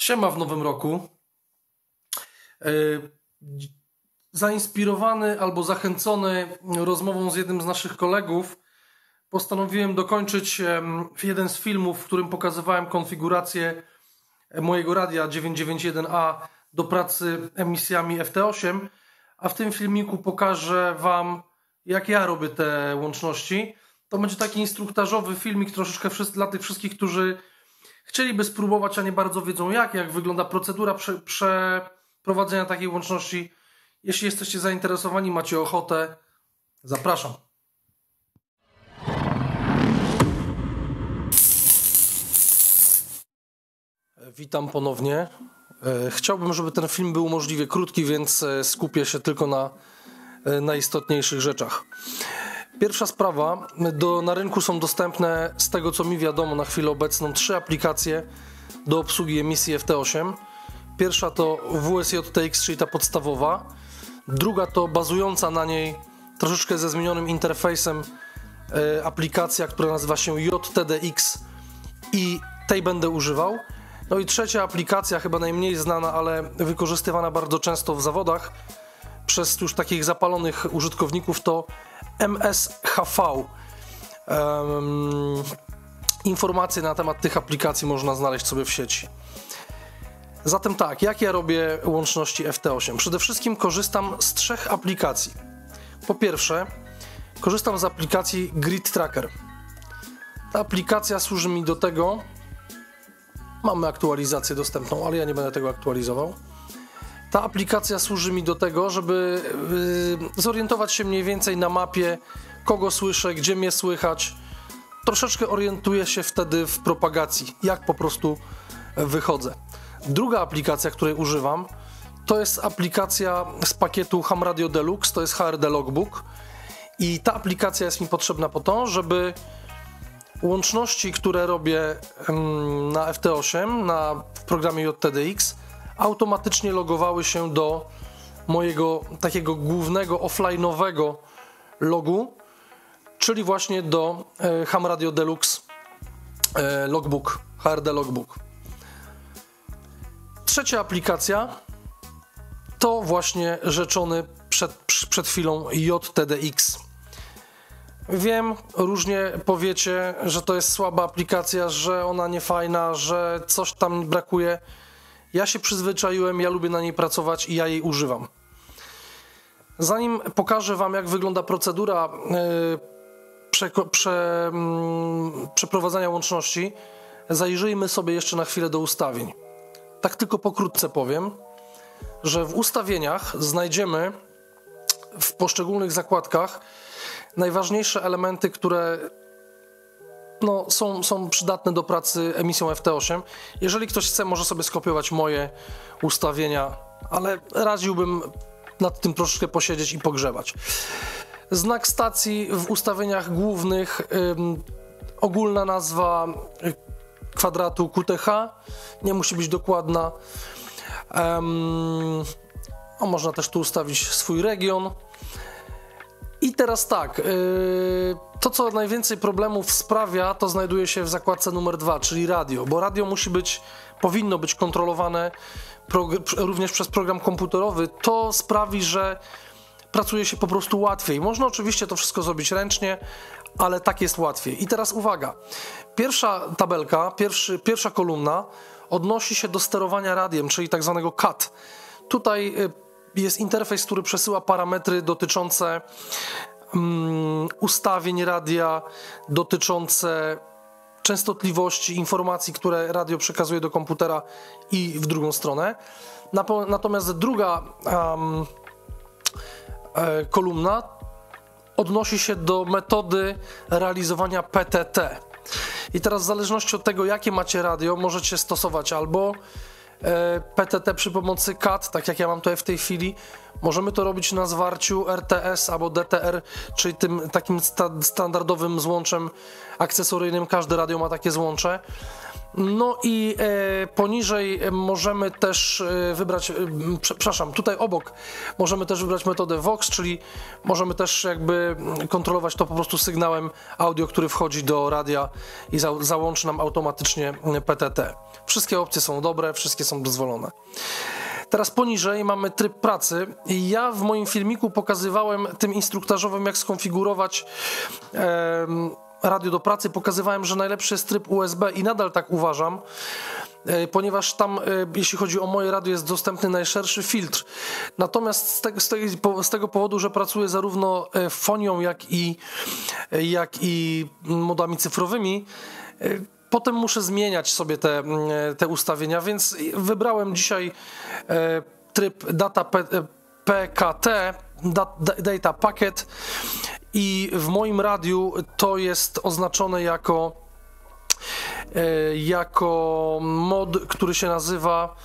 Siema w nowym roku. Zainspirowany albo zachęcony rozmową z jednym z naszych kolegów, postanowiłem dokończyć jeden z filmów, w którym pokazywałem konfigurację mojego radia 991A do pracy emisjami FT8, a w tym filmiku pokażę Wam, jak ja robię te łączności. To będzie taki instruktażowy filmik troszeczkę dla tych wszystkich, którzy chcieliby spróbować, a nie bardzo wiedzą jak wygląda procedura przeprowadzenia takiej łączności. Jeśli jesteście zainteresowani, macie ochotę, zapraszam. Witam ponownie. Chciałbym, żeby ten film był możliwie krótki, więc skupię się tylko na najistotniejszych rzeczach. Pierwsza sprawa, na rynku są dostępne, z tego co mi wiadomo na chwilę obecną, 3 aplikacje do obsługi emisji FT8. Pierwsza to WSJTX, czyli ta podstawowa. Druga to bazująca na niej, troszeczkę ze zmienionym interfejsem, aplikacja, która nazywa się JTDX i tej będę używał. No i trzecia aplikacja, chyba najmniej znana, ale wykorzystywana bardzo często w zawodach przez już takich zapalonych użytkowników, to MSHV. Informacje na temat tych aplikacji można znaleźć sobie w sieci. Zatem tak, jak ja robię łączności FT8? Przede wszystkim korzystam z 3 aplikacji. Po pierwsze, korzystam z aplikacji Grid Tracker. Ta aplikacja służy mi do tego, mamy aktualizację dostępną, ale ja nie będę tego aktualizował. Ta aplikacja służy mi do tego, żeby zorientować się mniej więcej na mapie, kogo słyszę, gdzie mnie słychać. Troszeczkę orientuję się wtedy w propagacji, jak po prostu wychodzę. Druga aplikacja, której używam, to jest aplikacja z pakietu Ham Radio Deluxe, to jest HRD Logbook. I ta aplikacja jest mi potrzebna po to, żeby łączności, które robię na FT8, w programie JTDX, automatycznie logowały się do mojego takiego głównego offline'owego logu, czyli właśnie do Ham Radio Deluxe Logbook, HRD Logbook. Trzecia aplikacja to właśnie rzeczony przed chwilą JTDX. Wiem, różnie powiecie, że to jest słaba aplikacja, że ona nie fajna, że coś tam brakuje. Ja się przyzwyczaiłem, ja lubię na niej pracować i ja jej używam. Zanim pokażę Wam, jak wygląda procedura przeprowadzania łączności, zajrzyjmy sobie jeszcze na chwilę do ustawień. Tak tylko pokrótce powiem, że w ustawieniach znajdziemy w poszczególnych zakładkach najważniejsze elementy, które są przydatne do pracy emisją FT8. Jeżeli ktoś chce, może sobie skopiować moje ustawienia, ale radziłbym nad tym troszeczkę posiedzieć i pogrzebać. Znak stacji w ustawieniach głównych, ogólna nazwa kwadratu QTH, nie musi być dokładna. Można też tu ustawić swój region. I teraz tak, to co najwięcej problemów sprawia, to znajduje się w zakładce numer 2, czyli radio, bo radio powinno być kontrolowane również przez program komputerowy. To sprawi, że pracuje się po prostu łatwiej. Można oczywiście to wszystko zrobić ręcznie, ale tak jest łatwiej. I teraz uwaga, pierwsza tabelka, pierwsza kolumna odnosi się do sterowania radiem, czyli tak zwanego CAT. Tutaj jest interfejs, który przesyła parametry dotyczące ustawień radia, dotyczące częstotliwości, informacji, które radio przekazuje do komputera i w drugą stronę. Natomiast druga kolumna odnosi się do metody realizowania PTT. I teraz w zależności od tego, jakie macie radio, możecie stosować albo PTT przy pomocy CAT, tak jak ja mam tutaj w tej chwili. Możemy to robić na zwarciu RTS albo DTR, czyli tym takim standardowym złączem akcesoryjnym. Każde radio ma takie złącze. No i poniżej możemy też wybrać, przepraszam, tutaj obok możemy też wybrać metodę Vox, czyli możemy też jakby kontrolować to po prostu sygnałem audio, który wchodzi do radia i załączy nam automatycznie PTT. Wszystkie opcje są dobre, wszystkie są dozwolone. Teraz poniżej mamy tryb pracy i ja w moim filmiku pokazywałem tym instruktażowym, jak skonfigurować radio do pracy. Pokazywałem, że najlepszy jest tryb USB i nadal tak uważam, ponieważ tam, jeśli chodzi o moje radio, jest dostępny najszerszy filtr. Natomiast z tego powodu, że pracuję zarówno fonią, jak i modami cyfrowymi, potem muszę zmieniać sobie te ustawienia, więc wybrałem dzisiaj tryb Data PKT, Data Packet, i w moim radiu to jest oznaczone jako mod, który się nazywa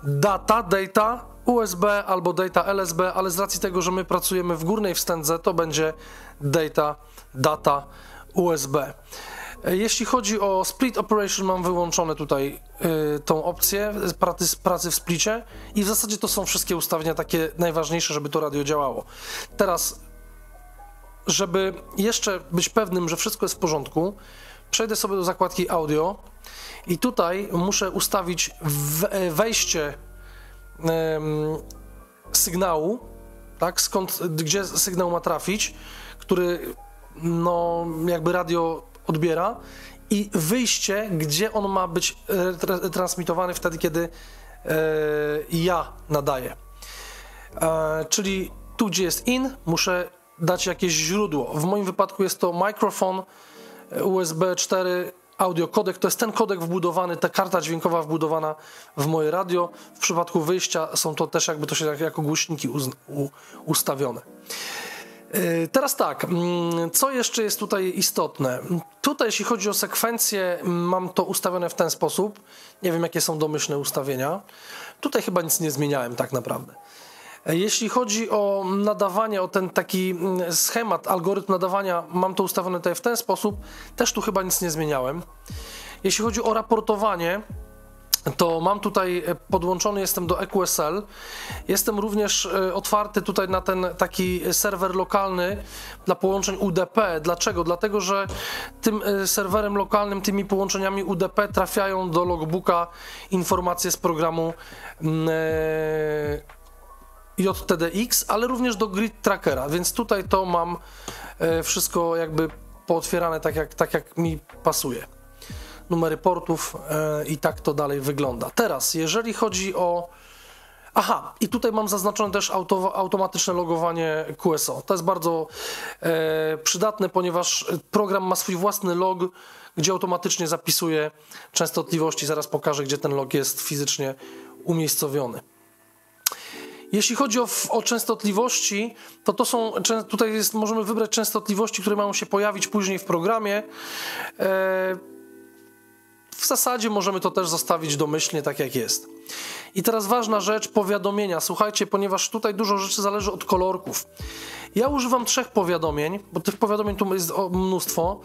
Data USB albo Data LSB, ale z racji tego, że my pracujemy w górnej wstędze, to będzie Data USB. Jeśli chodzi o Split Operation, mam wyłączone tutaj tą opcję pracy w splicie i w zasadzie to są wszystkie ustawienia takie najważniejsze, żeby to radio działało. Teraz, żeby jeszcze być pewnym, że wszystko jest w porządku, przejdę sobie do zakładki audio i tutaj muszę ustawić wejście sygnału, tak, gdzie sygnał ma trafić, który no jakby radio odbiera, i wyjście, gdzie on ma być transmitowany wtedy, kiedy ja nadaję. Czyli tu, gdzie jest in, muszę dać jakieś źródło. W moim wypadku jest to mikrofon USB 4 audio kodek. To jest ten kodek wbudowany, ta karta dźwiękowa wbudowana w moje radio. W przypadku wyjścia są to też jakby to się jako głośniki ustawione. Teraz tak, co jeszcze jest tutaj istotne? Tutaj, jeśli chodzi o sekwencję, mam to ustawione w ten sposób. Nie wiem, jakie są domyślne ustawienia. Tutaj chyba nic nie zmieniałem tak naprawdę. Jeśli chodzi o nadawanie, o ten taki schemat, algorytm nadawania, mam to ustawione tutaj w ten sposób. Też tu chyba nic nie zmieniałem. Jeśli chodzi o raportowanie, to mam tutaj podłączony, jestem do EQSL. Jestem również otwarty tutaj na ten taki serwer lokalny dla połączeń UDP. Dlaczego? Dlatego, że tym serwerem lokalnym, tymi połączeniami UDP trafiają do logbooka informacje z programu JTDX, ale również do Grid Trackera, więc tutaj to mam wszystko jakby pootwierane tak jak mi pasuje. Numery portów i tak to dalej wygląda. Teraz, jeżeli chodzi o... Aha, i tutaj mam zaznaczone też automatyczne logowanie QSO. To jest bardzo przydatne, ponieważ program ma swój własny log, gdzie automatycznie zapisuje częstotliwości. Zaraz pokażę, gdzie ten log jest fizycznie umiejscowiony. Jeśli chodzi o częstotliwości, to są, tutaj możemy wybrać częstotliwości, które mają się pojawić później w programie. W zasadzie możemy to też zostawić domyślnie, tak jak jest. I teraz ważna rzecz, powiadomienia. Słuchajcie, ponieważ tutaj dużo rzeczy zależy od kolorków. Ja używam 3 powiadomień, bo tych powiadomień tu jest mnóstwo.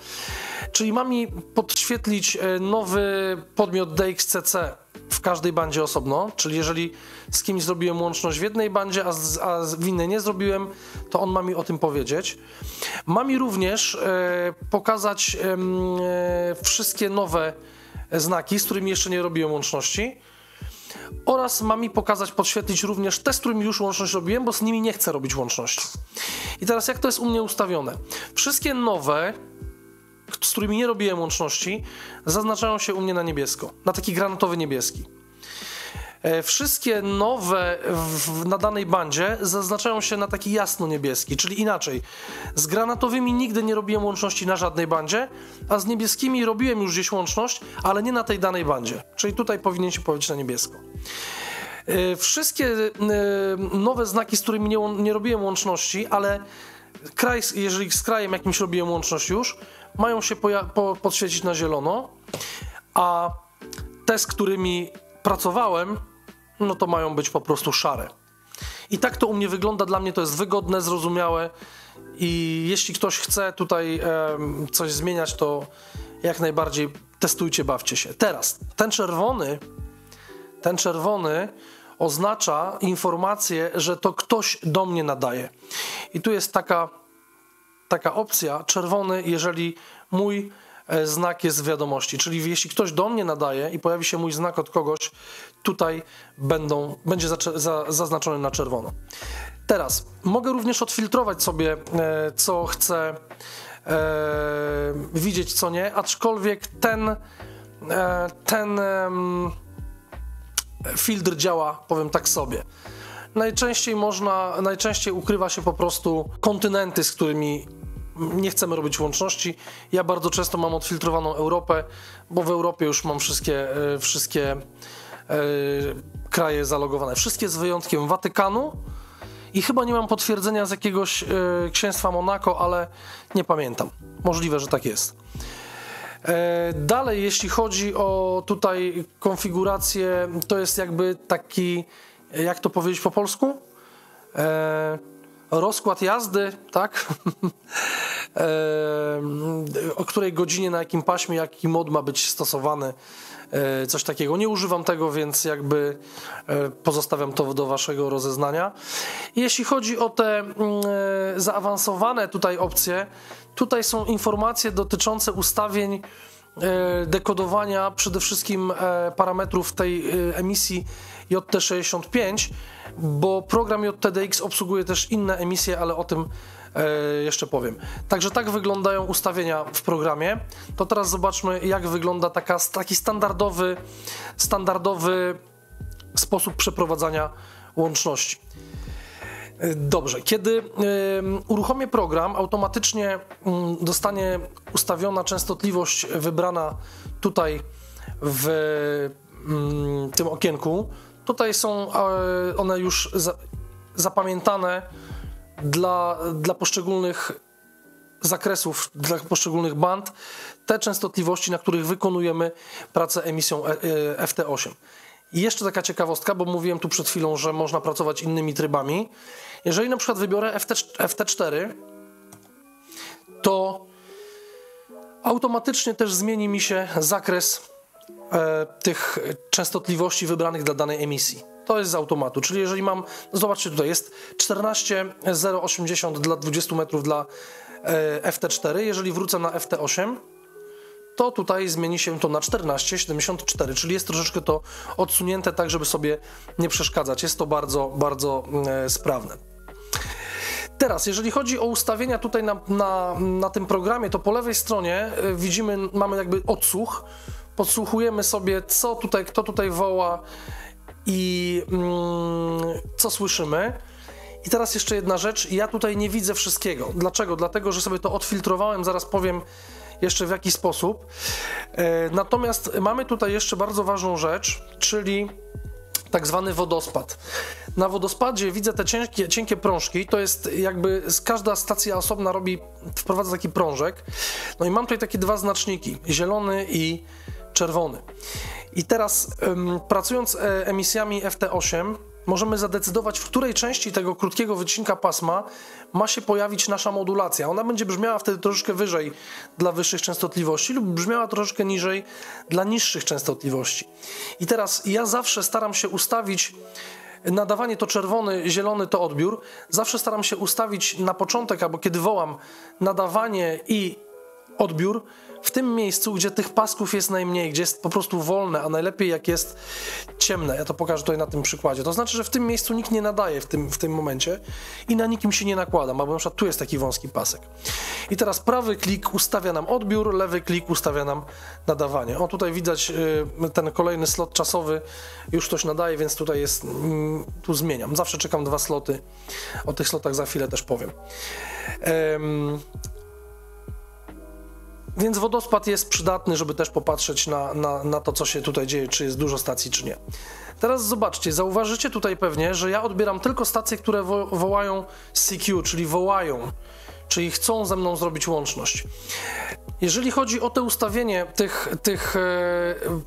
Czyli ma mi podświetlić nowy podmiot DXCC w każdej bandzie osobno. Czyli jeżeli z kimś zrobiłem łączność w jednej bandzie, a w innej nie zrobiłem, to on ma mi o tym powiedzieć. Ma mi również pokazać wszystkie nowe znaki, z którymi jeszcze nie robiłem łączności, oraz ma mi podświetlić również te, z którymi już łączność robiłem, bo z nimi nie chcę robić łączności. I teraz jak to jest u mnie ustawione? Wszystkie nowe, z którymi nie robiłem łączności, zaznaczają się u mnie na niebiesko, na taki granatowy niebieski. Wszystkie nowe na danej bandzie zaznaczają się na taki jasno-niebieski, czyli inaczej. Z granatowymi nigdy nie robiłem łączności na żadnej bandzie, a z niebieskimi robiłem już gdzieś łączność, ale nie na tej danej bandzie. Czyli tutaj powinien się pojawić na niebiesko. Wszystkie nowe znaki, z którymi nie robiłem łączności, ale jeżeli z krajem jakimś robiłem łączność już, mają się podświecić na zielono, a te, z którymi pracowałem, no to mają być po prostu szare. I tak to u mnie wygląda, dla mnie to jest wygodne, zrozumiałe i jeśli ktoś chce tutaj coś zmieniać, to jak najbardziej testujcie, bawcie się. Teraz, ten czerwony oznacza informację, że to ktoś do mnie nadaje. I tu jest taka opcja, czerwony, jeżeli mój znak jest w wiadomości, czyli jeśli ktoś do mnie nadaje i pojawi się mój znak od kogoś, tutaj będzie zaznaczony na czerwono. Teraz mogę również odfiltrować sobie, co chcę widzieć, co nie, aczkolwiek ten filtr działa, powiem tak sobie. Najczęściej ukrywa się po prostu kontynenty, z którymi nie chcemy robić łączności. Ja bardzo często mam odfiltrowaną Europę, bo w Europie już mam wszystkie kraje zalogowane. Wszystkie z wyjątkiem Watykanu i chyba nie mam potwierdzenia z jakiegoś księstwa Monako, ale nie pamiętam. Możliwe, że tak jest. Dalej, jeśli chodzi o tutaj konfigurację, to jest jakby taki, jak to powiedzieć po polsku? Rozkład jazdy, tak? O której godzinie, na jakim paśmie, jaki mod ma być stosowany, coś takiego. Nie używam tego, więc jakby pozostawiam to do waszego rozeznania. Jeśli chodzi o te zaawansowane tutaj opcje, tutaj są informacje dotyczące ustawień dekodowania przede wszystkim parametrów tej emisji JT65, bo program JTDX obsługuje też inne emisje, ale o tym jeszcze powiem. Także tak wyglądają ustawienia w programie. To teraz zobaczmy, jak wygląda taki standardowy sposób przeprowadzania łączności. Dobrze, kiedy uruchomię program, automatycznie dostanie ustawiona częstotliwość wybrana tutaj w tym okienku. Tutaj są one już zapamiętane dla poszczególnych zakresów, dla poszczególnych band, te częstotliwości, na których wykonujemy pracę emisją FT8. I jeszcze taka ciekawostka, bo mówiłem tu przed chwilą, że można pracować innymi trybami. Jeżeli na przykład wybiorę FT4, to automatycznie też zmieni mi się zakres tych częstotliwości wybranych dla danej emisji. To jest z automatu, czyli jeżeli mam, zobaczcie tutaj, jest 14,080 dla 20 metrów dla FT4, jeżeli wrócę na FT8, to tutaj zmieni się to na 14,74, czyli jest troszeczkę to odsunięte tak, żeby sobie nie przeszkadzać. Jest to bardzo, bardzo sprawne. Teraz, jeżeli chodzi o ustawienia tutaj na tym programie, to po lewej stronie widzimy, mamy jakby odsłuch. Podsłuchujemy sobie, kto tutaj woła i co słyszymy. I teraz jeszcze jedna rzecz, ja tutaj nie widzę wszystkiego. Dlaczego? Dlatego, że sobie to odfiltrowałem, zaraz powiem jeszcze w jaki sposób. Natomiast mamy tutaj jeszcze bardzo ważną rzecz, czyli tak zwany wodospad. Na wodospadzie widzę te cienkie prążki, to jest jakby każda stacja osobna wprowadza taki prążek. No i mam tutaj takie dwa znaczniki, zielony i czerwony. I teraz pracując emisjami FT8 możemy zadecydować, w której części tego krótkiego wycinka pasma ma się pojawić nasza modulacja. Ona będzie brzmiała wtedy troszeczkę wyżej dla wyższych częstotliwości lub brzmiała troszeczkę niżej dla niższych częstotliwości. I teraz ja zawsze staram się ustawić nadawanie to czerwony, zielony to odbiór. Zawsze staram się ustawić na początek, albo kiedy wołam, nadawanie i odbiór w tym miejscu, gdzie tych pasków jest najmniej, gdzie jest po prostu wolne, a najlepiej jak jest ciemne. Ja to pokażę tutaj na tym przykładzie. To znaczy, że w tym miejscu nikt nie nadaje w tym momencie i na nikim się nie nakładam, albo na przykład tu jest taki wąski pasek. I teraz prawy klik ustawia nam odbiór, lewy klik ustawia nam nadawanie. O, tutaj widać ten kolejny slot czasowy, już ktoś nadaje, więc tutaj jest, tu zmieniam. Zawsze czekam 2 sloty, o tych slotach za chwilę też powiem. Więc wodospad jest przydatny, żeby też popatrzeć na to, co się tutaj dzieje, czy jest dużo stacji, czy nie. Teraz zobaczcie, zauważycie tutaj pewnie, że ja odbieram tylko stacje, które wołają CQ, czyli chcą ze mną zrobić łączność. Jeżeli chodzi o te ustawienie tych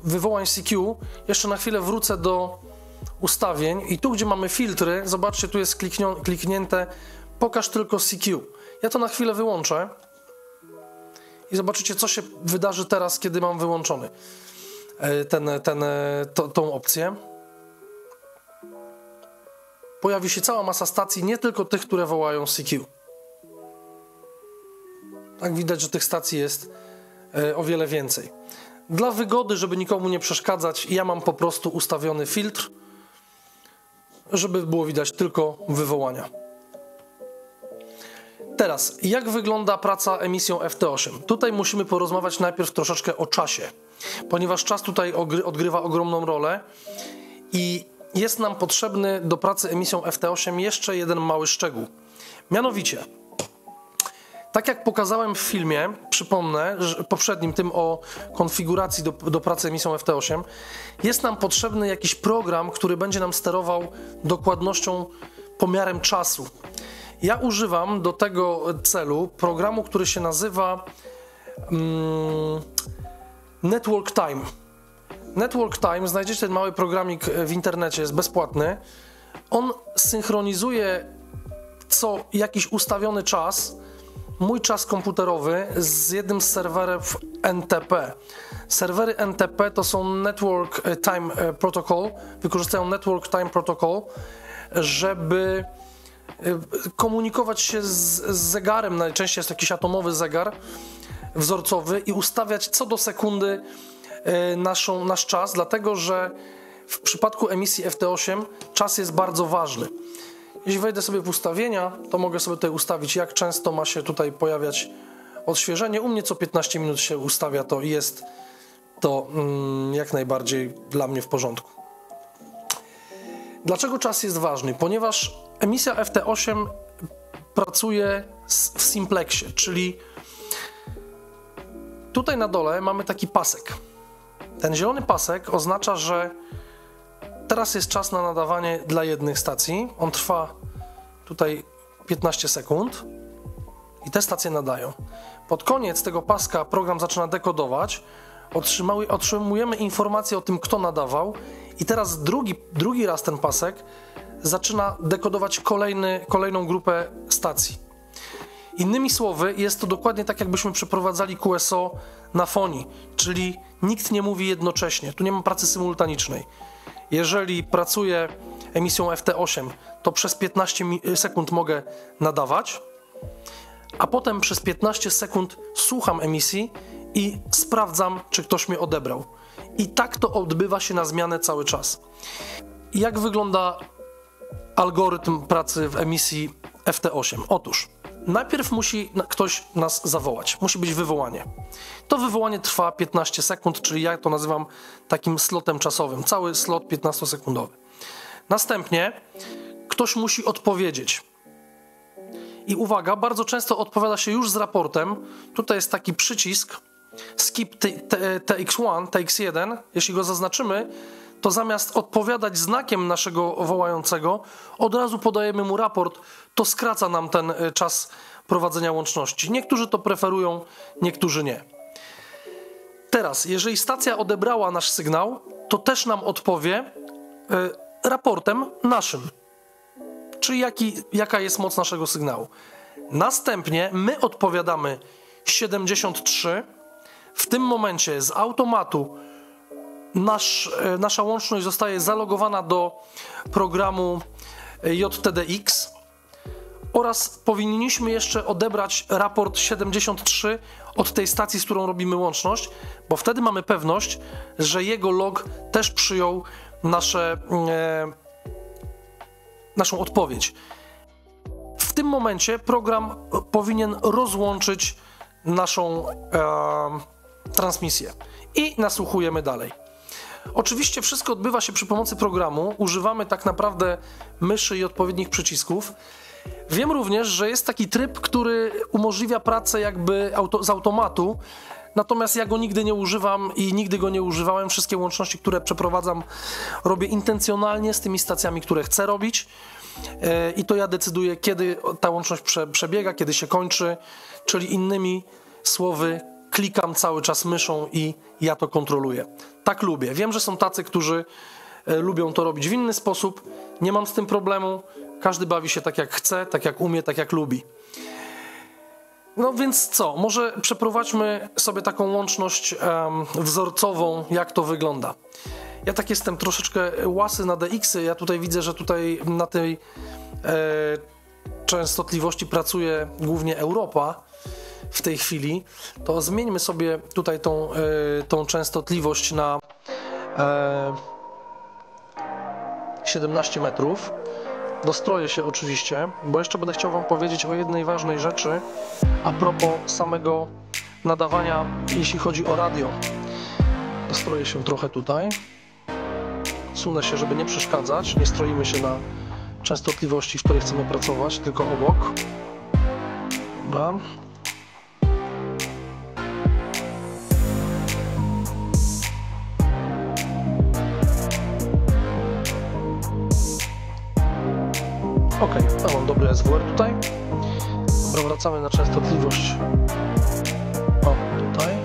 wywołań CQ, jeszcze na chwilę wrócę do ustawień i tu, gdzie mamy filtry, zobaczcie, tu jest kliknięte pokaż tylko CQ. Ja to na chwilę wyłączę. I zobaczycie, co się wydarzy teraz, kiedy mam wyłączony tą opcję. Pojawi się cała masa stacji, nie tylko tych, które wołają CQ. Tak widać, że tych stacji jest o wiele więcej. Dla wygody, żeby nikomu nie przeszkadzać, ja mam po prostu ustawiony filtr, żeby było widać tylko wywołania. Teraz, jak wygląda praca emisją FT8? Tutaj musimy porozmawiać najpierw troszeczkę o czasie, ponieważ czas tutaj odgrywa ogromną rolę i jest nam potrzebny do pracy emisją FT8 jeszcze jeden mały szczegół. Mianowicie, tak jak pokazałem w filmie, przypomnę, że poprzednim, tym o konfiguracji do pracy emisją FT8, jest nam potrzebny jakiś program, który będzie nam sterował dokładnością, pomiarem czasu. Ja używam do tego celu programu, który się nazywa Network Time. Network Time, znajdziecie ten mały programik w internecie, jest bezpłatny. On synchronizuje co jakiś ustawiony czas, mój czas komputerowy, z jednym z serwerów NTP. Serwery NTP to są Network Time Protocol, wykorzystują Network Time Protocol, żeby komunikować się z zegarem, najczęściej jest to jakiś atomowy zegar wzorcowy i ustawiać co do sekundy nasz czas, dlatego że w przypadku emisji FT8 czas jest bardzo ważny. Jeśli wejdę sobie w ustawienia, to mogę sobie tutaj ustawić, jak często ma się tutaj pojawiać odświeżenie. U mnie co 15 minut się ustawia to i jest to jak najbardziej dla mnie w porządku. Dlaczego czas jest ważny? Ponieważ emisja FT8 pracuje w simplexie, czyli tutaj na dole mamy taki pasek. Ten zielony pasek oznacza, że teraz jest czas na nadawanie dla jednych stacji. On trwa tutaj 15 sekund i te stacje nadają. Pod koniec tego paska program zaczyna dekodować, otrzymujemy informację o tym, kto nadawał i teraz drugi raz ten pasek zaczyna dekodować kolejną grupę stacji. Innymi słowy, jest to dokładnie tak, jakbyśmy przeprowadzali QSO na fonii, czyli nikt nie mówi jednocześnie, tu nie ma pracy symultanicznej. Jeżeli pracuję emisją FT8, to przez 15 sekund mogę nadawać, a potem przez 15 sekund słucham emisji i sprawdzam, czy ktoś mnie odebrał. I tak to odbywa się na zmianę cały czas. Jak wygląda algorytm pracy w emisji FT8? Otóż najpierw musi ktoś nas zawołać, musi być wywołanie. To wywołanie trwa 15 sekund, czyli ja to nazywam takim slotem czasowym, cały slot 15-sekundowy. Następnie ktoś musi odpowiedzieć. I uwaga, bardzo często odpowiada się już z raportem. Tutaj jest taki przycisk skip TX1, TX1. Jeśli go zaznaczymy, to zamiast odpowiadać znakiem naszego wołającego, od razu podajemy mu raport, to skraca nam ten czas prowadzenia łączności. Niektórzy to preferują, niektórzy nie. Teraz, jeżeli stacja odebrała nasz sygnał, to też nam odpowie raportem naszym, czyli jaka jest moc naszego sygnału. Następnie my odpowiadamy 73. W tym momencie z automatu nasza łączność zostaje zalogowana do programu JTDX oraz powinniśmy jeszcze odebrać raport 73 od tej stacji, z którą robimy łączność, bo wtedy mamy pewność, że jego log też przyjął naszą odpowiedź. W tym momencie program powinien rozłączyć naszą transmisję i nasłuchujemy dalej. Oczywiście wszystko odbywa się przy pomocy programu, używamy tak naprawdę myszy i odpowiednich przycisków. Wiem również, że jest taki tryb, który umożliwia pracę jakby z automatu, natomiast ja go nigdy nie używam i nigdy go nie używałem. Wszystkie łączności, które przeprowadzam, robię intencjonalnie z tymi stacjami, które chcę robić i to ja decyduję, kiedy ta łączność przebiega, kiedy się kończy, czyli innymi słowy klikam cały czas myszą i ja to kontroluję. Tak lubię. Wiem, że są tacy, którzy lubią to robić w inny sposób. Nie mam z tym problemu. Każdy bawi się tak jak chce, tak jak umie, tak jak lubi. No więc co, może przeprowadźmy sobie taką łączność wzorcową, jak to wygląda. Ja tak jestem troszeczkę łasy na DX-y, ja tutaj widzę, że tutaj na tej częstotliwości pracuje głównie Europa w tej chwili, to zmieńmy sobie tutaj tą częstotliwość na 17 metrów. Dostroję się oczywiście, bo jeszcze będę chciał wam powiedzieć o jednej ważnej rzeczy a propos samego nadawania, jeśli chodzi o radio. Dostroję się trochę tutaj. Sunę się, żeby nie przeszkadzać. Nie stroimy się na częstotliwości, w której chcemy pracować, tylko obok. Dobra. Ok, mam dobry SWR tutaj. Dobra, wracamy na częstotliwość. O, tutaj.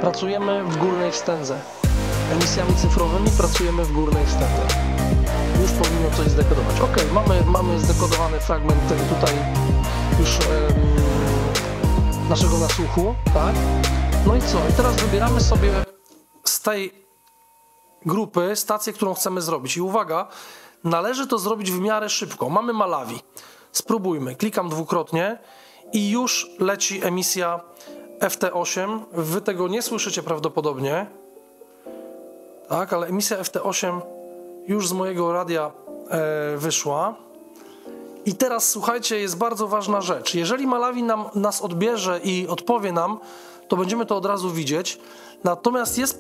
Pracujemy w górnej wstędze. Emisjami cyfrowymi pracujemy w górnej wstędze. Już powinno coś zdekodować. Ok, mamy zdekodowany fragment tutaj już naszego nasłuchu, tak? No i co? I teraz wybieramy sobie z tej grupy stację, którą chcemy zrobić. I uwaga, należy to zrobić w miarę szybko. Mamy Malawi. Spróbujmy. Klikam dwukrotnie i już leci emisja FT8. Wy tego nie słyszycie prawdopodobnie. Tak, ale emisja FT8 już z mojego radia wyszła. I teraz słuchajcie, jest bardzo ważna rzecz. Jeżeli Malawi nas odbierze i odpowie nam, to będziemy to od razu widzieć. Natomiast jest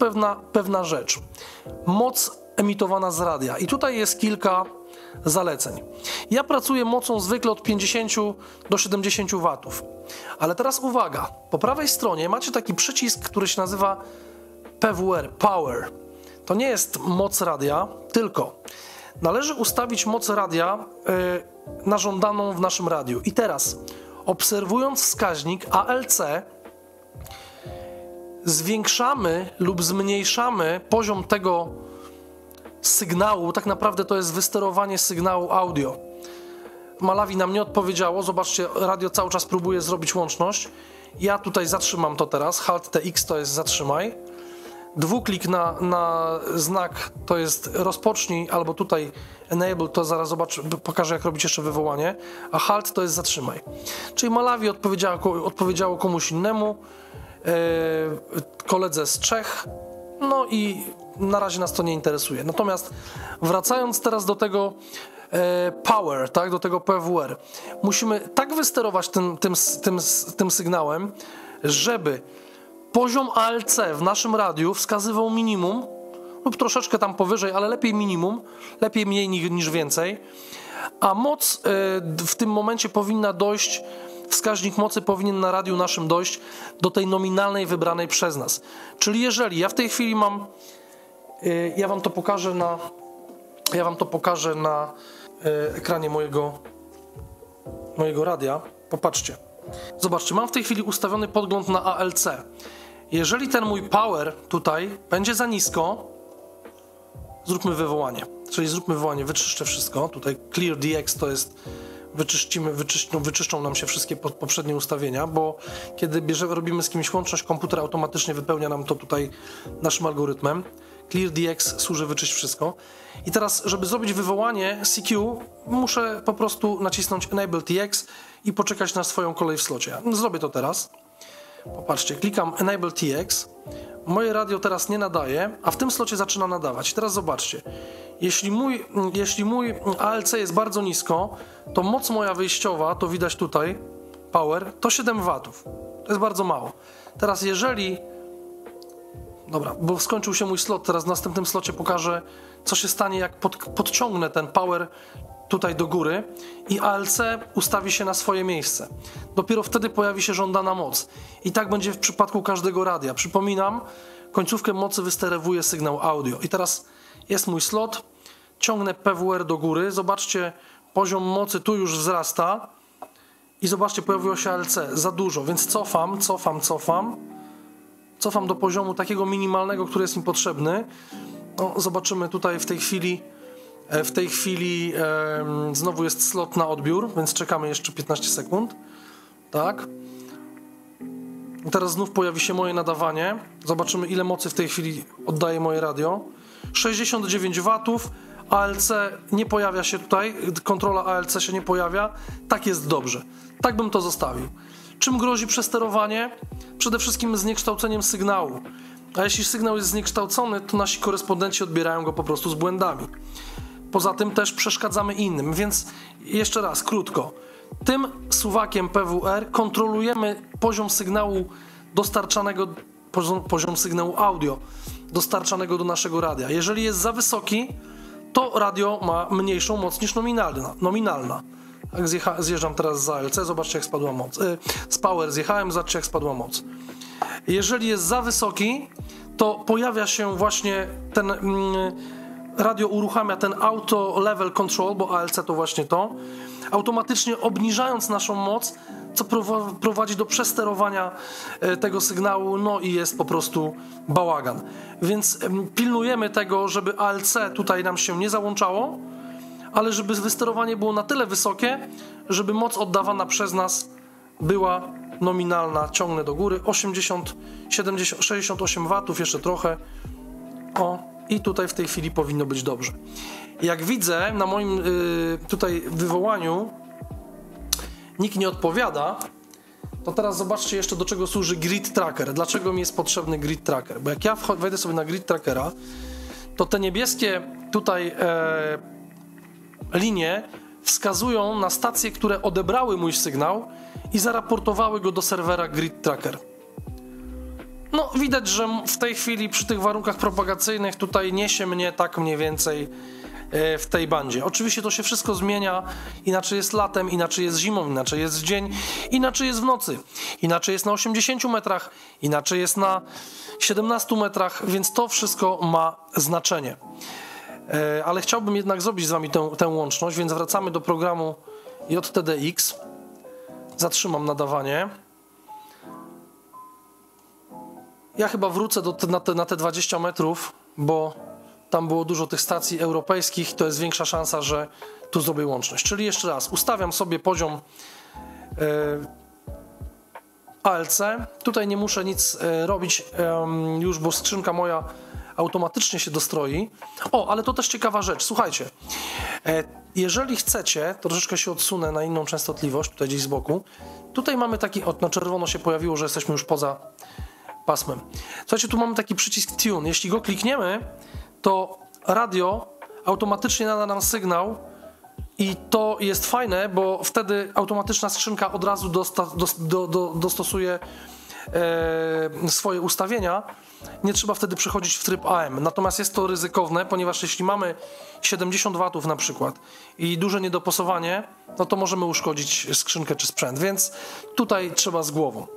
pewna rzecz. Moc emitowana z radia. I tutaj jest kilka zaleceń. Ja pracuję mocą zwykle od 50 do 70 W. Ale teraz uwaga. Po prawej stronie macie taki przycisk, który się nazywa PWR, Power. To nie jest moc radia, tylko należy ustawić moc radia na żądaną w naszym radiu. I teraz, obserwując wskaźnik ALC, zwiększamy lub zmniejszamy poziom tego sygnału. Tak naprawdę to jest wysterowanie sygnału audio. Malawi nam nie odpowiedziało. Zobaczcie, radio cały czas próbuje zrobić łączność. Ja tutaj zatrzymam to teraz. Halt TX to jest zatrzymaj. Dwuklik na znak to jest rozpocznij, albo tutaj enable, to zaraz pokażę, jak robić jeszcze wywołanie, a halt to jest zatrzymaj. Czyli Malawi odpowiedziało komuś innemu, koledze z Czech, no i na razie nas to nie interesuje. Natomiast wracając teraz do tego power, tak, do tego PWR, musimy tak wysterować tym sygnałem, żeby poziom ALC w naszym radiu wskazywał minimum lub troszeczkę tam powyżej, ale lepiej minimum, lepiej mniej niż więcej, a moc w tym momencie powinna dojść, wskaźnik mocy powinien na radiu naszym dojść do tej nominalnej wybranej przez nas. Czyli jeżeli ja w tej chwili mam, ja wam to pokażę na ekranie mojego radia. Popatrzcie. Zobaczcie, mam w tej chwili ustawiony podgląd na ALC. Jeżeli ten mój power tutaj będzie za nisko, zróbmy wywołanie. Czyli zróbmy wywołanie, wyczyszczę wszystko. Tutaj Clear DX to jest wyczyszczą nam się wszystkie poprzednie ustawienia, bo kiedy robimy z kimś łączność, komputer automatycznie wypełnia nam to tutaj naszym algorytmem. Clear DX służy wyczyść wszystko. I teraz, żeby zrobić wywołanie CQ, muszę po prostu nacisnąć Enable TX i poczekać na swoją kolej w slocie. Zrobię to teraz. Popatrzcie, klikam Enable TX. Moje radio teraz nie nadaje, a w tym slocie zaczyna nadawać. Teraz zobaczcie. Jeśli mój ALC jest bardzo nisko, to moc moja wyjściowa, to widać tutaj, power, to 7 W. To jest bardzo mało. Teraz jeżeli... Dobra, bo skończył się mój slot, teraz w następnym slocie pokażę, co się stanie, jak podciągnę ten power tutaj do góry i ALC ustawi się na swoje miejsce. Dopiero wtedy pojawi się żądana moc. I tak będzie w przypadku każdego radia. Przypominam, końcówkę mocy wysterowuje sygnał audio. I teraz jest mój slot, ciągnę PWR do góry, zobaczcie, poziom mocy tu już wzrasta i zobaczcie, pojawiło się ALC, za dużo, więc cofam do poziomu takiego minimalnego, który jest mi potrzebny. No, zobaczymy tutaj w tej chwili znowu jest slot na odbiór, więc czekamy jeszcze 15 sekund. tak? Teraz znów pojawi się moje nadawanie. Zobaczymy, ile mocy w tej chwili oddaje moje radio. 69 watów. ALC nie pojawia się tutaj, kontrola ALC się nie pojawia. Tak jest dobrze. Tak bym to zostawił. Czym grozi przesterowanie? Przede wszystkim zniekształceniem sygnału. A jeśli sygnał jest zniekształcony, to nasi korespondenci odbierają go po prostu z błędami. Poza tym też przeszkadzamy innym, więc jeszcze raz, krótko. Tym suwakiem PWR kontrolujemy poziom sygnału dostarczanego, poziom sygnału audio dostarczanego do naszego radia. Jeżeli jest za wysoki, to radio ma mniejszą moc niż nominalna. Jak zjeżdżam teraz z ALC, zobaczcie jak spadła moc. Z Power zjechałem, zobaczcie jak spadła moc. Jeżeli jest za wysoki, to pojawia się właśnie ten... radio uruchamia ten auto level control, bo ALC to właśnie to, automatycznie obniżając naszą moc, co prowadzi do przesterowania tego sygnału, no i jest po prostu bałagan. Więc pilnujemy tego, żeby ALC tutaj nam się nie załączało, ale żeby wysterowanie było na tyle wysokie, żeby moc oddawana przez nas była nominalna. Ciągnę do góry, 80, 70, 68 watów, jeszcze trochę. O, i tutaj w tej chwili powinno być dobrze. Jak widzę, na moim tutaj wywołaniu nikt nie odpowiada, to teraz zobaczcie jeszcze, do czego służy grid tracker. Dlaczego mi jest potrzebny grid tracker? Bo jak ja wejdę sobie na grid trackera, to te niebieskie tutaj linie wskazują na stacje, które odebrały mój sygnał i zaraportowały go do serwera grid tracker. No, widać, że w tej chwili przy tych warunkach propagacyjnych tutaj niesie mnie tak mniej więcej w tej bandzie. Oczywiście to się wszystko zmienia, inaczej jest latem, inaczej jest zimą, inaczej jest w dzień, inaczej jest w nocy, inaczej jest na 80 metrach, inaczej jest na 17 metrach, więc to wszystko ma znaczenie. Ale chciałbym jednak zrobić z wami tę łączność, więc wracamy do programu JTDX. Zatrzymam nadawanie. Ja chyba wrócę na te 20 metrów, bo tam było dużo tych stacji europejskich, to jest większa szansa, że tu zrobię łączność. Czyli jeszcze raz, ustawiam sobie poziom ALC. Tutaj nie muszę nic robić już, bo skrzynka moja automatycznie się dostroi. O, ale to też ciekawa rzecz, słuchajcie. Jeżeli chcecie, troszeczkę się odsunę na inną częstotliwość, tutaj gdzieś z boku. Tutaj mamy taki, na czerwono się pojawiło, że jesteśmy już poza pasmem. Słuchajcie, tu mamy taki przycisk Tune. Jeśli go klikniemy, to radio automatycznie nada nam sygnał i to jest fajne, bo wtedy automatyczna skrzynka od razu dostosuje swoje ustawienia. Nie trzeba wtedy przechodzić w tryb AM. Natomiast jest to ryzykowne, ponieważ jeśli mamy 70 watów na przykład i duże niedopasowanie, no to możemy uszkodzić skrzynkę czy sprzęt, więc tutaj trzeba z głową.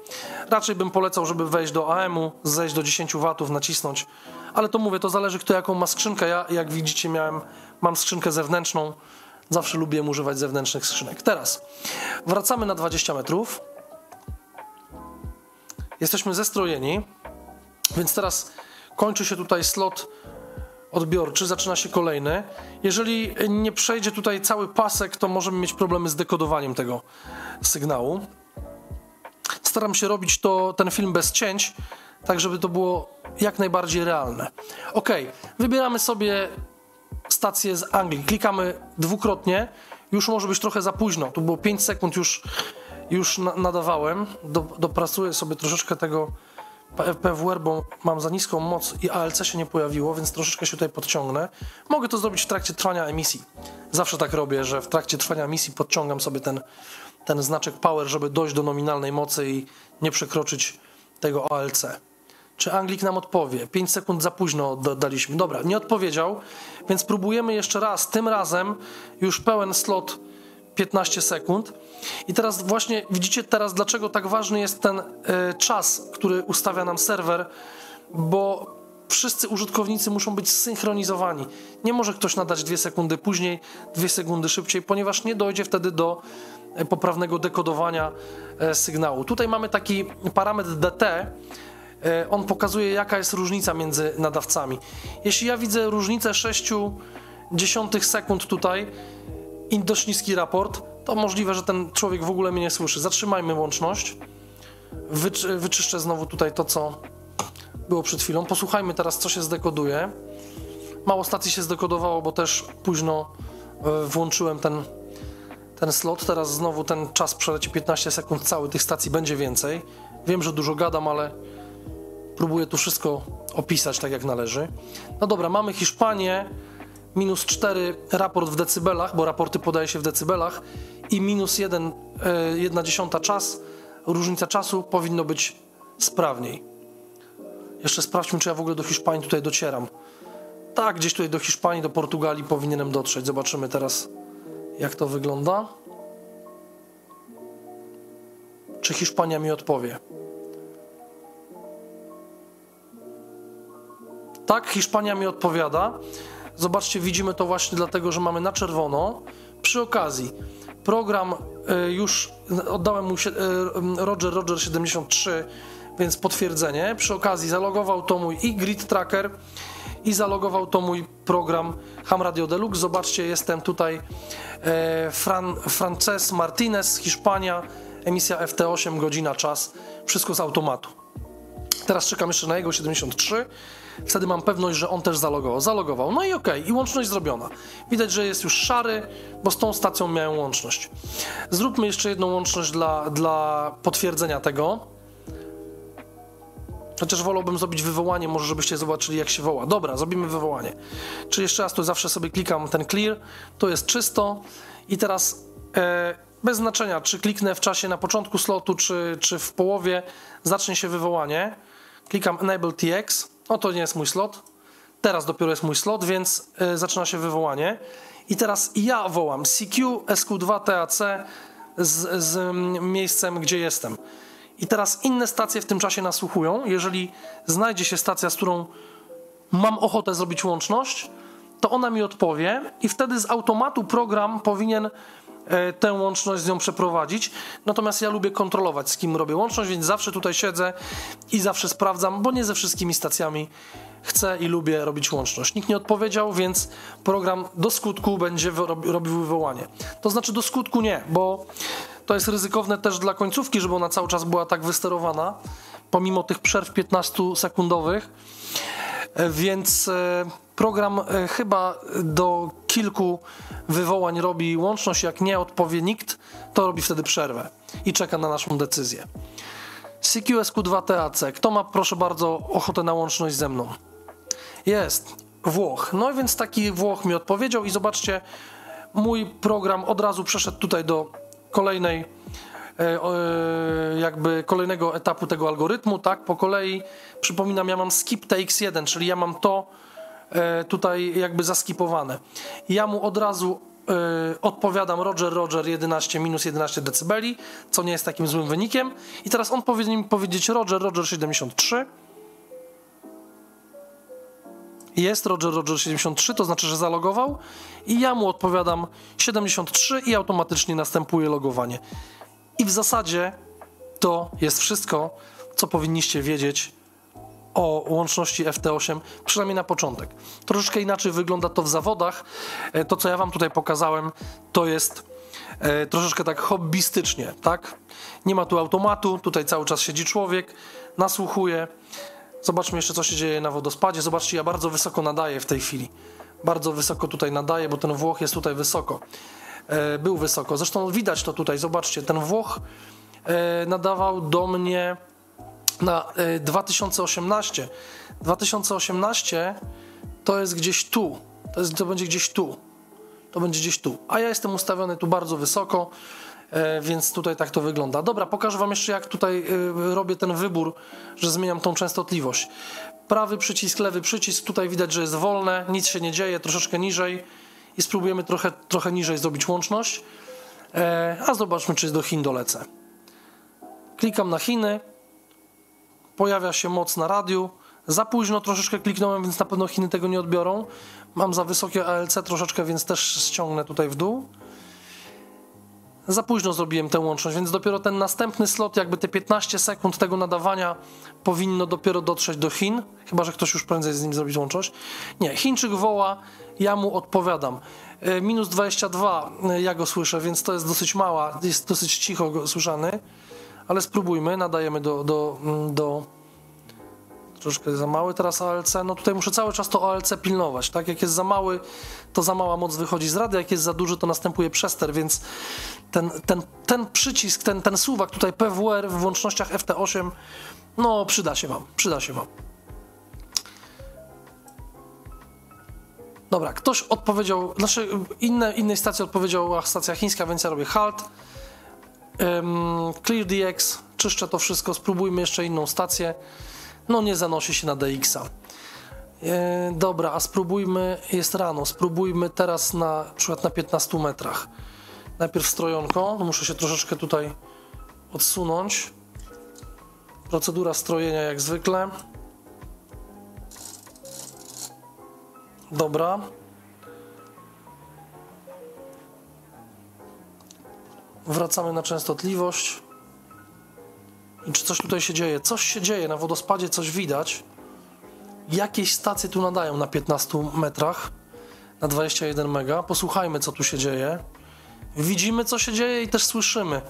Raczej bym polecał, żeby wejść do AM-u, zejść do 10 watów, nacisnąć, ale to mówię, to zależy kto jaką ma skrzynkę. Ja, jak widzicie, mam skrzynkę zewnętrzną, zawsze lubię używać zewnętrznych skrzynek. Teraz wracamy na 20 metrów. Jesteśmy zestrojeni, więc teraz kończy się tutaj slot odbiorczy, zaczyna się kolejny. Jeżeli nie przejdzie tutaj cały pasek, to możemy mieć problemy z dekodowaniem tego sygnału. Staram się robić ten film bez cięć, tak żeby to było jak najbardziej realne. Ok, wybieramy sobie stację z Anglii, klikamy dwukrotnie, już może być trochę za późno, tu było 5 sekund, już nadawałem, dopracuję sobie troszeczkę tego PWR, bo mam za niską moc i ALC się nie pojawiło, więc troszeczkę się tutaj podciągnę. Mogę to zrobić w trakcie trwania emisji. Zawsze tak robię, że w trakcie trwania emisji podciągam sobie ten znaczek Power, żeby dojść do nominalnej mocy i nie przekroczyć tego ALC. Czy Anglik nam odpowie? 5 sekund za późno daliśmy. Dobra, nie odpowiedział, więc próbujemy jeszcze raz. Tym razem już pełen slot 15 sekund. I teraz właśnie widzicie teraz, dlaczego tak ważny jest ten czas, który ustawia nam serwer, bo wszyscy użytkownicy muszą być zsynchronizowani. Nie może ktoś nadać 2 sekundy później, 2 sekundy szybciej, ponieważ nie dojdzie wtedy do poprawnego dekodowania sygnału. Tutaj mamy taki parametr DT. On pokazuje, jaka jest różnica między nadawcami. Jeśli ja widzę różnicę 0,6 sekund tutaj i dość niski raport, to możliwe, że ten człowiek w ogóle mnie nie słyszy. Zatrzymajmy łączność. Wyczyszczę znowu tutaj to, co było przed chwilą. Posłuchajmy teraz, co się zdekoduje. Mało stacji się zdekodowało, bo też późno włączyłem ten slot. Teraz znowu ten czas przeleci 15 sekund cały, tych stacji będzie więcej. Wiem, że dużo gadam, ale próbuję tu wszystko opisać tak jak należy. No dobra, mamy Hiszpanię, -4 raport w decybelach, bo raporty podaje się w decybelach i -1,1 czas, różnica czasu, powinno być sprawniej. Jeszcze sprawdźmy, czy ja w ogóle do Hiszpanii tutaj docieram. Tak, gdzieś tutaj do Hiszpanii, do Portugalii powinienem dotrzeć. Zobaczymy teraz, jak to wygląda. Czy Hiszpania mi odpowie? Tak, Hiszpania mi odpowiada. Zobaczcie, widzimy to właśnie dlatego, że mamy na czerwono. Przy okazji, program już oddałem mu Roger 73, więc potwierdzenie. Przy okazji zalogował to mój i Grid Tracker i zalogował to mój program Ham Radio Deluxe. Zobaczcie, jestem tutaj Frances Martinez, Hiszpania, emisja FT8, godzina, czas, wszystko z automatu. Teraz czekam jeszcze na jego 73. Wtedy mam pewność, że on też zalogował. No i okej, i łączność zrobiona. Widać, że jest już szary, bo z tą stacją miałem łączność. Zróbmy jeszcze jedną łączność dla potwierdzenia tego. Chociaż wolałbym zrobić wywołanie, może żebyście zobaczyli, jak się woła. Dobra, zrobimy wywołanie. Czyli jeszcze raz tu zawsze sobie klikam ten clear, to jest czysto i teraz bez znaczenia, czy kliknę w czasie na początku slotu, czy w połowie, zacznie się wywołanie. Klikam Enable TX, no to nie jest mój slot, teraz dopiero jest mój slot, więc zaczyna się wywołanie. I teraz ja wołam CQ SQ2 TAC z miejscem, gdzie jestem. I teraz inne stacje w tym czasie nasłuchują. Jeżeli znajdzie się stacja, z którą mam ochotę zrobić łączność, to ona mi odpowie i wtedy z automatu program powinien tę łączność z nią przeprowadzić. Natomiast ja lubię kontrolować, z kim robię łączność, więc zawsze tutaj siedzę i zawsze sprawdzam, bo nie ze wszystkimi stacjami chcę i lubię robić łączność. Nikt nie odpowiedział, więc program do skutku będzie robił wywołanie. To znaczy do skutku nie, bo to jest ryzykowne też dla końcówki, żeby ona cały czas była tak wysterowana, pomimo tych przerw 15-sekundowych. Więc program chyba do kilku wywołań robi łączność. Jak nie odpowie nikt, to robi wtedy przerwę i czeka na naszą decyzję. CQSQ2 TAC. Kto ma, proszę bardzo, ochotę na łączność ze mną? Jest. Włoch. No więc taki Włoch mi odpowiedział i zobaczcie, mój program od razu przeszedł tutaj do kolejnego etapu tego algorytmu, tak, po kolei. Przypominam, ja mam skip TX1, czyli ja mam to tutaj jakby zaskipowane. Ja mu od razu odpowiadam Roger 11 minus 11 decybeli, co nie jest takim złym wynikiem. I teraz on powinien mi powiedzieć Roger 73. Jest Roger 73, to znaczy, że zalogował i ja mu odpowiadam 73 i automatycznie następuje logowanie. I w zasadzie to jest wszystko, co powinniście wiedzieć o łączności FT8, przynajmniej na początek. Troszeczkę inaczej wygląda to w zawodach. To, co ja wam tutaj pokazałem, to jest troszeczkę tak hobbystycznie, tak? Nie ma tu automatu, tutaj cały czas siedzi człowiek, nasłuchuje. Zobaczmy jeszcze, co się dzieje na wodospadzie. Zobaczcie, ja bardzo wysoko nadaję w tej chwili. Bardzo wysoko tutaj nadaję, bo ten Włoch jest tutaj wysoko. Był wysoko. Zresztą widać to tutaj, zobaczcie, ten Włoch nadawał do mnie na 2018. 2018 to jest gdzieś tu. To będzie gdzieś tu. To będzie gdzieś tu. A ja jestem ustawiony tu bardzo wysoko, więc tutaj tak to wygląda. Dobra, pokażę wam jeszcze, jak tutaj robię ten wybór, że zmieniam tą częstotliwość. Prawy przycisk, lewy przycisk. Tutaj widać, że jest wolne, nic się nie dzieje, troszeczkę niżej. I spróbujemy trochę niżej zrobić łączność. A zobaczmy, czy do Chin dolecę. Klikam na Chiny. Pojawia się moc na radiu. Za późno troszeczkę kliknąłem, więc na pewno Chiny tego nie odbiorą. Mam za wysokie ALC troszeczkę, więc też ściągnę tutaj w dół. Za późno zrobiłem tę łączność, więc dopiero ten następny slot, jakby te 15 sekund tego nadawania powinno dopiero dotrzeć do Chin, chyba że ktoś już prędzej z nim zrobić łączność. Nie, Chińczyk woła, ja mu odpowiadam. Minus 22 ja go słyszę, więc to jest dosyć mała, jest dosyć cicho go słyszany, ale spróbujmy, nadajemy do troszkę za mały teraz ALC, no tutaj muszę cały czas to ALC pilnować, tak? Jak jest za mały, to za mała moc wychodzi z radia, jak jest za duży, to następuje przester, więc ten przycisk, ten suwak tutaj PWR w łącznościach FT8, no przyda się wam. Dobra, ktoś odpowiedział, znaczy innej stacji odpowiedziała stacja chińska, więc ja robię halt. ClearDX, czyszczę to wszystko, spróbujmy jeszcze inną stację. No nie zanosi się na DX-a. Dobra, a spróbujmy, jest rano, spróbujmy teraz na przykład na 15 metrach. Najpierw strojonką, muszę się troszeczkę tutaj odsunąć. Procedura strojenia jak zwykle. Dobra. Wracamy na częstotliwość. I czy coś tutaj się dzieje? Coś się dzieje, na wodospadzie coś widać. Jakieś stacje tu nadają na 15 metrach, na 21 mega. Posłuchajmy, co tu się dzieje. Widzimy, co się dzieje i też słyszymy.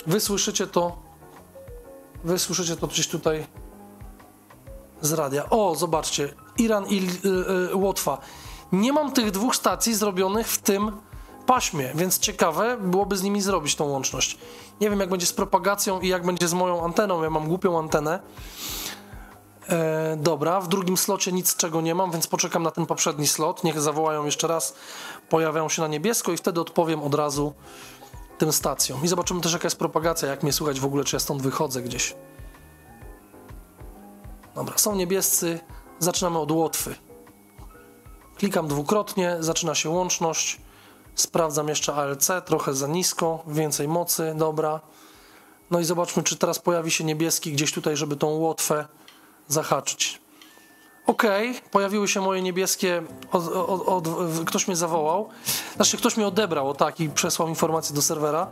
Wy słyszycie to gdzieś tutaj z radia. O, zobaczcie, Iran i Łotwa. Nie mam tych dwóch stacji zrobionych w tym paśmie, więc ciekawe byłoby z nimi zrobić tą łączność. Nie wiem, jak będzie z propagacją i jak będzie z moją anteną. Ja mam głupią antenę. Dobra, w drugim slocie nic czego nie mam, więc poczekam na ten poprzedni slot. Niech zawołają jeszcze raz, pojawiają się na niebiesko i wtedy odpowiem od razu tym stacjom. I zobaczymy też, jaka jest propagacja, jak mnie słychać w ogóle, czy ja stąd wychodzę gdzieś. Dobra, są niebiescy. Zaczynamy od Łotwy. Klikam dwukrotnie, zaczyna się łączność. Sprawdzam jeszcze ALC, trochę za nisko, więcej mocy, dobra. No i zobaczmy, czy teraz pojawi się niebieski gdzieś tutaj, żeby tą Łotwę zahaczyć. Ok, pojawiły się moje niebieskie, ktoś mnie zawołał, znaczy ktoś mnie odebrał, o tak, i przesłał informację do serwera.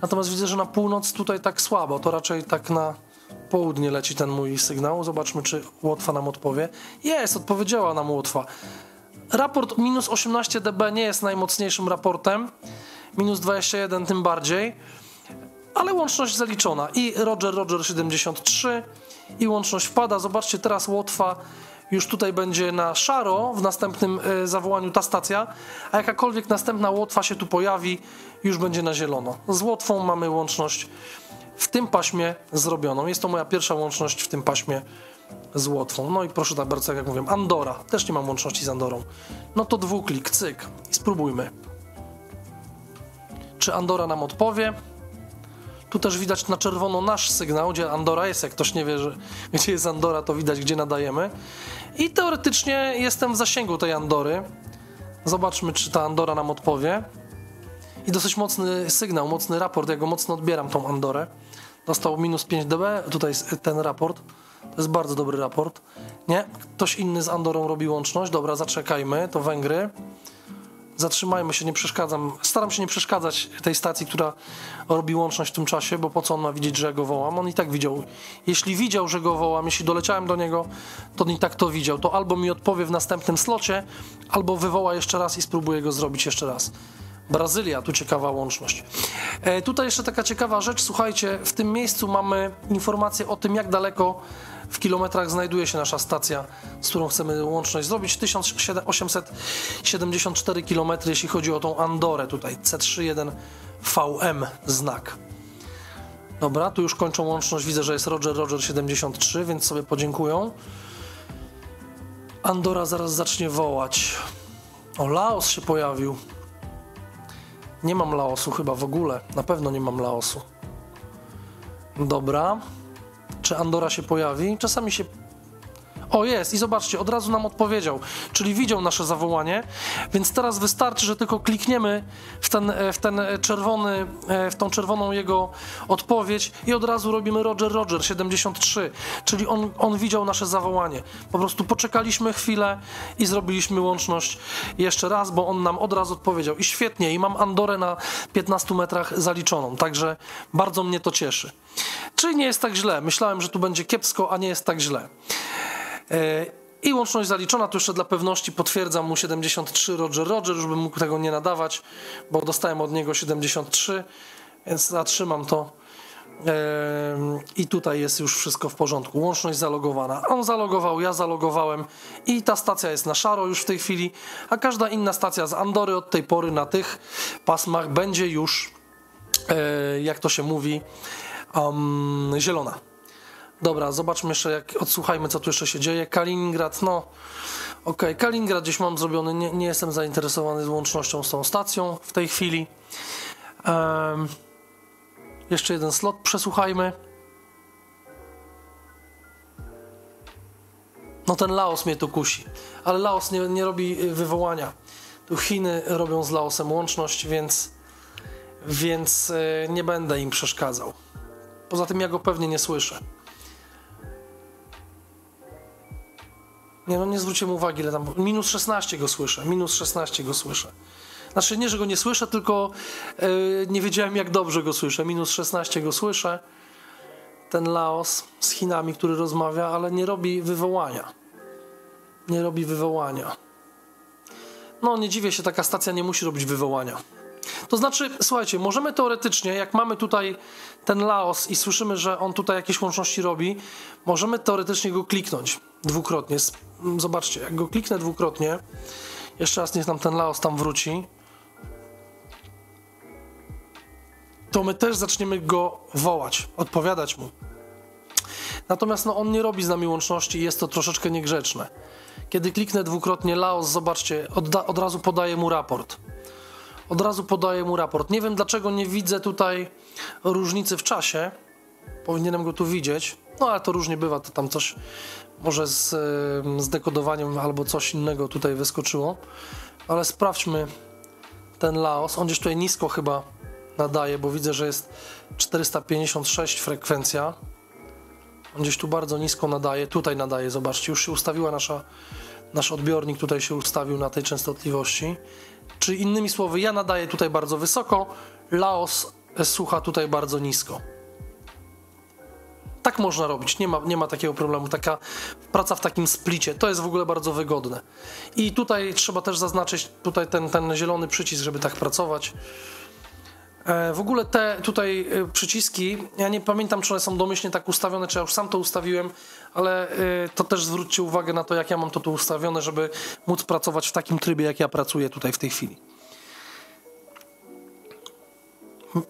Natomiast widzę, że na północ tutaj tak słabo, to raczej tak na południe leci ten mój sygnał. Zobaczmy, czy Łotwa nam odpowie. Jest, odpowiedziała nam Łotwa. Raport minus 18 dB nie jest najmocniejszym raportem, minus 21 tym bardziej, ale łączność zaliczona i Roger 73 i łączność wpada. Zobaczcie, teraz Łotwa już tutaj będzie na szaro w następnym zawołaniu ta stacja, a jakakolwiek następna Łotwa się tu pojawi, już będzie na zielono. Z Łotwą mamy łączność w tym paśmie zrobioną. Jest to moja pierwsza łączność w tym paśmie z Łotwą. No i proszę tak bardzo, jak mówię, Andora. Też nie mam łączności z Andorą. No to dwuklik, cyk i spróbujmy. Czy Andora nam odpowie? Tu też widać na czerwono nasz sygnał, gdzie Andora jest. Jak ktoś nie wie, gdzie jest Andora, to widać, gdzie nadajemy. I teoretycznie jestem w zasięgu tej Andory. Zobaczmy, czy ta Andora nam odpowie. I dosyć mocny sygnał, mocny raport. Ja go mocno odbieram, tą Andorę. Dostał minus 5 dB. Tutaj jest ten raport. To jest bardzo dobry raport. Nie? Ktoś inny z Andorą robi łączność. Dobra, zaczekajmy. To Węgry. Zatrzymajmy się, nie przeszkadzam. Staram się nie przeszkadzać tej stacji, która robi łączność w tym czasie, bo po co on ma widzieć, że ja go wołam? On i tak widział. Jeśli widział, że go wołam, jeśli doleciałem do niego, to on i tak to widział. To albo mi odpowie w następnym slocie, albo wywoła jeszcze raz i spróbuje go zrobić jeszcze raz. Brazylia, tu ciekawa łączność. Tutaj jeszcze taka ciekawa rzecz, słuchajcie, w tym miejscu mamy informację o tym, jak daleko w kilometrach znajduje się nasza stacja, z którą chcemy łączność zrobić. 1874 km, jeśli chodzi o tą Andorę tutaj, C31VM znak. Dobra, tu już kończą łączność, widzę, że jest Roger 73, więc sobie podziękują. Andora zaraz zacznie wołać. O, Laos się pojawił. Nie mam Laosu chyba w ogóle. Na pewno nie mam Laosu. Dobra. Czy Andora się pojawi? Czasami się... O, jest i zobaczcie, od razu nam odpowiedział, czyli widział nasze zawołanie, więc teraz wystarczy, że tylko klikniemy w tą czerwoną jego odpowiedź i od razu robimy Roger 73, czyli on widział nasze zawołanie. Po prostu poczekaliśmy chwilę i zrobiliśmy łączność jeszcze raz, bo on nam od razu odpowiedział i świetnie, i mam Andorę na 15 metrach zaliczoną, także bardzo mnie to cieszy. Czyli nie jest tak źle, myślałem, że tu będzie kiepsko, a nie jest tak źle. I łączność zaliczona, tu jeszcze dla pewności potwierdzam mu 73 Roger, już bym mógł tego nie nadawać, bo dostałem od niego 73, więc zatrzymam to i tutaj jest już wszystko w porządku. Łączność zalogowana. On zalogował, ja zalogowałem i ta stacja jest na szaro już w tej chwili, a każda inna stacja z Andory od tej pory na tych pasmach będzie już, jak to się mówi, zielona. Dobra, zobaczmy jeszcze, odsłuchajmy, co tu jeszcze się dzieje. Kaliningrad, no okej, Kaliningrad gdzieś mam zrobiony, nie jestem zainteresowany z łącznością z tą stacją w tej chwili. Jeszcze jeden slot przesłuchajmy. No ten Laos mnie tu kusi, ale Laos nie robi wywołania. Tu Chiny robią z Laosem łączność, więc nie będę im przeszkadzał. Poza tym ja go pewnie nie słyszę. Nie zwróciłem uwagi, ile tam... Minus 16 go słyszę, Znaczy nie, że go nie słyszę, tylko nie wiedziałem, jak dobrze go słyszę. Minus 16 go słyszę. Ten Laos z Chinami, który rozmawia, ale nie robi wywołania. No nie dziwię się, taka stacja nie musi robić wywołania. To znaczy, słuchajcie, możemy teoretycznie, jak mamy tutaj ten Laos i słyszymy, że on tutaj jakieś łączności robi, możemy teoretycznie go kliknąć dwukrotnie. Zobaczcie, jak go kliknę dwukrotnie, jeszcze raz niech nam ten Laos tam wróci, to my też zaczniemy go wołać, odpowiadać mu. Natomiast no, on nie robi z nami łączności i jest to troszeczkę niegrzeczne. Kiedy kliknę dwukrotnie Laos, zobaczcie, od razu podaje mu raport. Nie wiem, dlaczego nie widzę tutaj różnicy w czasie. Powinienem go tu widzieć. No ale to różnie bywa, to tam coś może z dekodowaniem albo coś innego tutaj wyskoczyło. Ale sprawdźmy ten Laos. On gdzieś tutaj nisko chyba nadaje, bo widzę, że jest 456 frekwencja. On gdzieś tu bardzo nisko nadaje. Tutaj nadaje, zobaczcie, już się ustawiła nasz odbiornik tutaj się ustawił na tej częstotliwości. Czyli innymi słowy, ja nadaję tutaj bardzo wysoko, Laos słucha tutaj bardzo nisko. Tak można robić, nie ma takiego problemu. Taka praca w takim splicie, to jest w ogóle bardzo wygodne. I tutaj trzeba też zaznaczyć tutaj ten zielony przycisk, żeby tak pracować. W ogóle te tutaj przyciski, ja nie pamiętam, czy one są domyślnie tak ustawione, czy ja już sam to ustawiłem, ale to też zwróćcie uwagę na to, jak ja mam to tu ustawione, żeby móc pracować w takim trybie, jak ja pracuję tutaj w tej chwili.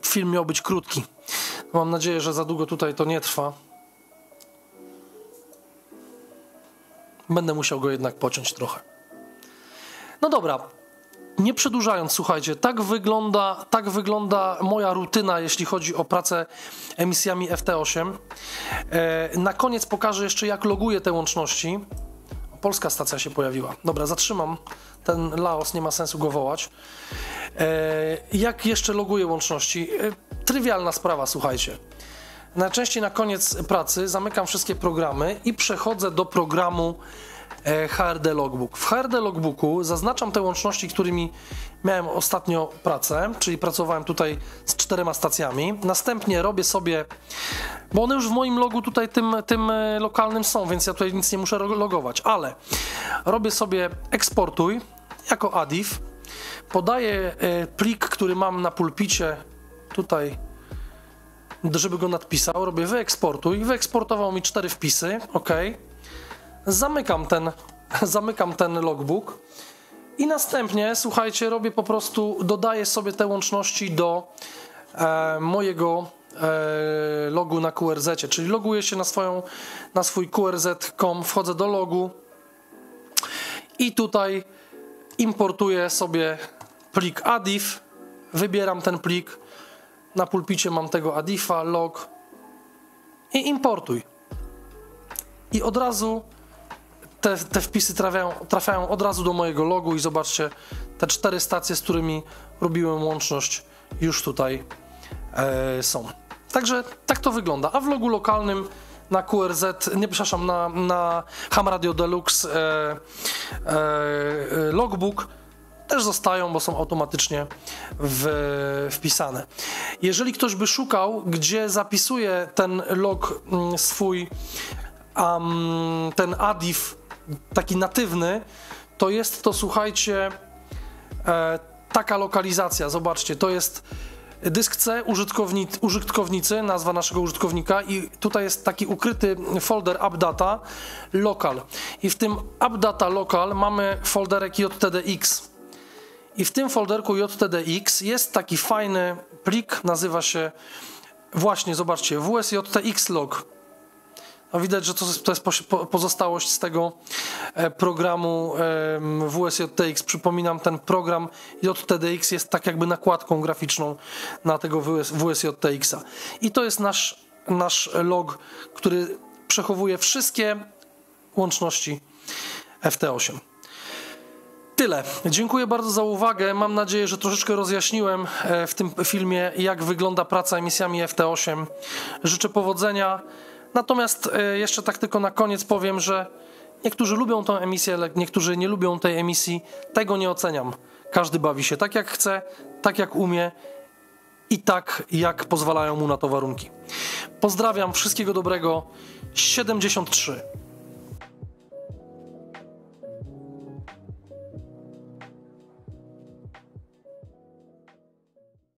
Film miał być krótki. Mam nadzieję, że za długo tutaj to nie trwa. Będę musiał go jednak pociąć trochę. No dobra. Nie przedłużając, słuchajcie, tak wygląda moja rutyna, jeśli chodzi o pracę emisjami FT8. Na koniec pokażę jeszcze, jak loguję te łączności. Polska stacja się pojawiła. Dobra, zatrzymam ten Laos, nie ma sensu go wołać. Jak jeszcze loguję łączności? Trywialna sprawa, słuchajcie. Najczęściej na koniec pracy zamykam wszystkie programy i przechodzę do programu HRD Logbook. W HRD Logbooku zaznaczam te łączności, którymi miałem ostatnio pracę, czyli pracowałem tutaj z 4 stacjami. Następnie robię sobie, bo one już w moim logu tutaj tym lokalnym są, więc ja tutaj nic nie muszę logować, ale robię sobie eksportuj jako ADIF, podaję plik, który mam na pulpicie tutaj, żeby go nadpisał, robię wyeksportuj, wyeksportował mi 4 wpisy, ok. Zamykam ten logbook i następnie, słuchajcie, robię po prostu, dodaję sobie te łączności do mojego logu na QRZ, czyli loguję się na swój QRZ.com, wchodzę do logu i tutaj importuję sobie plik ADIF, wybieram ten plik, na pulpicie mam tego ADIF-a, log i importuj. I od razu te wpisy trafiają od razu do mojego logu i zobaczcie, te 4 stacje, z którymi robiłem łączność, już tutaj są. Także tak to wygląda. A w logu lokalnym na QRZ, nie, przepraszam, na Ham Radio Deluxe logbook też zostają, bo są automatycznie wpisane. Jeżeli ktoś by szukał, gdzie zapisuje ten log swój, ten ADIF taki natywny, to jest to, słuchajcie, taka lokalizacja. Zobaczcie, to jest dysk C, użytkownicy, nazwa naszego użytkownika i tutaj jest taki ukryty folder appdata local. I w tym appdata local mamy folderek JTDX. I w tym folderku JTDX jest taki fajny plik, nazywa się właśnie, zobaczcie, WSJTX log. No widać, że to jest pozostałość z tego programu WSJTX. Przypominam, ten program JTDX jest tak jakby nakładką graficzną na tego WSJTX-a. I to jest nasz log, który przechowuje wszystkie łączności FT8. Tyle. Dziękuję bardzo za uwagę. Mam nadzieję, że troszeczkę rozjaśniłem w tym filmie, jak wygląda praca emisjami FT8. Życzę powodzenia. Natomiast jeszcze tak tylko na koniec powiem, że niektórzy lubią tę emisję, ale niektórzy nie lubią tej emisji. Tego nie oceniam. Każdy bawi się tak, jak chce, tak, jak umie i tak, jak pozwalają mu na to warunki. Pozdrawiam, wszystkiego dobrego. 73.